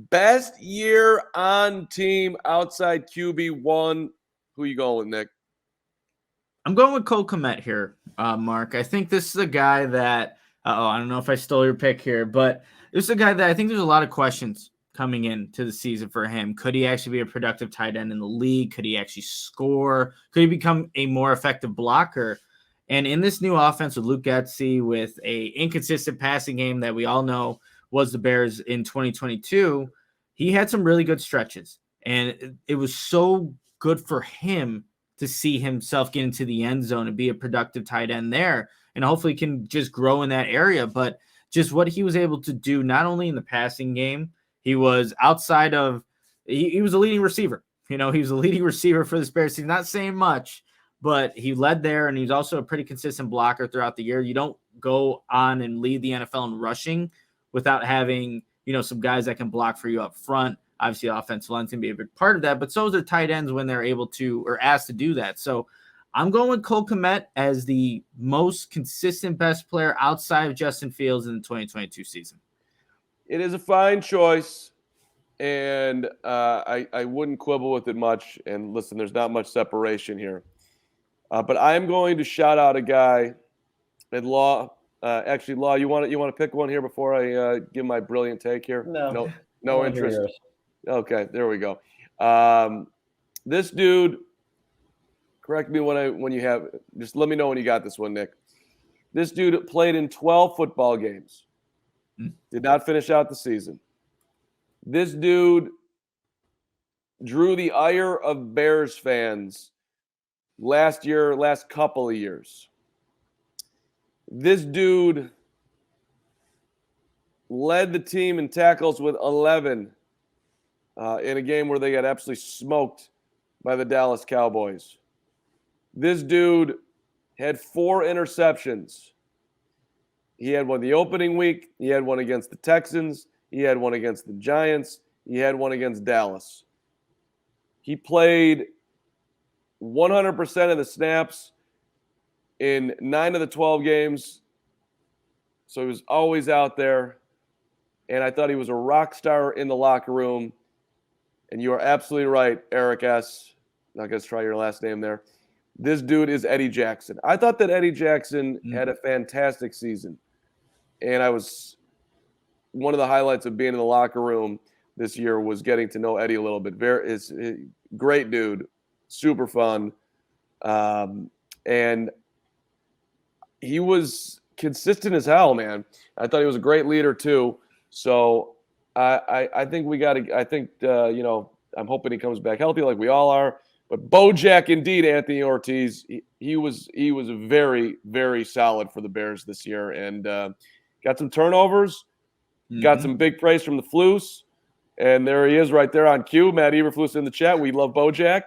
Best year on team outside QB1. Who you going with, Nick? I'm going with Cole Kmet here, Mark. I think this is a guy that, I don't know if I stole your pick here, but this is a guy that I think there's a lot of questions coming into the season for him. Could he actually be a productive tight end in the league? Could he actually score? Could he become a more effective blocker? And in this new offense with Luke Getsy, with a inconsistent passing game that we all know was the Bears in 2022, he had some really good stretches. And it was so good for him to see himself get into the end zone and be a productive tight end there, and hopefully can just grow in that area. But just what he was able to do, not only in the passing game, he was outside of, he was a leading receiver. He was a leading receiver for the Bears. He's not saying much, but he led there, and he's also a pretty consistent blocker throughout the year. You don't go on and lead the NFL in rushing without having, some guys that can block for you up front. Obviously, offensive line's going to be a big part of that, but so is the tight ends when they're able to or asked to do that. So I'm going with Cole Kmet as the most consistent best player outside of Justin Fields in the 2022 season. It is a fine choice, and I wouldn't quibble with it much. And listen, there's not much separation here. But I am going to shout out a guy at Law. Actually, Law, you want to pick one here before I give my brilliant take here? No interest. Okay, there we go. This dude, correct me when you have. Just let me know when you got this one, Nick. This dude played in 12 football games. Did not finish out the season. This dude drew the ire of Bears fans last couple of years. This dude led the team in tackles with 11 in a game where they got absolutely smoked by the Dallas Cowboys. This dude had 4 interceptions. He had one the opening week. He had one against the Texans. He had one against the Giants. He had one against Dallas. He played 100% of the snaps in 9 of the 12 games. So he was always out there. And I thought he was a rock star in the locker room. And you are absolutely right, Eric S. Not going to try your last name there. This dude is Eddie Jackson. I thought that Eddie Jackson had a fantastic season. And one of the highlights of being in the locker room this year was getting to know Eddie a little bit. Is great dude, super fun. And he was consistent as hell, man. I thought he was a great leader too. So I think I'm hoping he comes back healthy like we all are. But Bojack, indeed, Anthony Ortiz, he was very, very solid for the Bears this year, and got some turnovers, got some big praise from the Floos, and there he is right there on cue. Matt Eberflus in the chat. We love Bojack.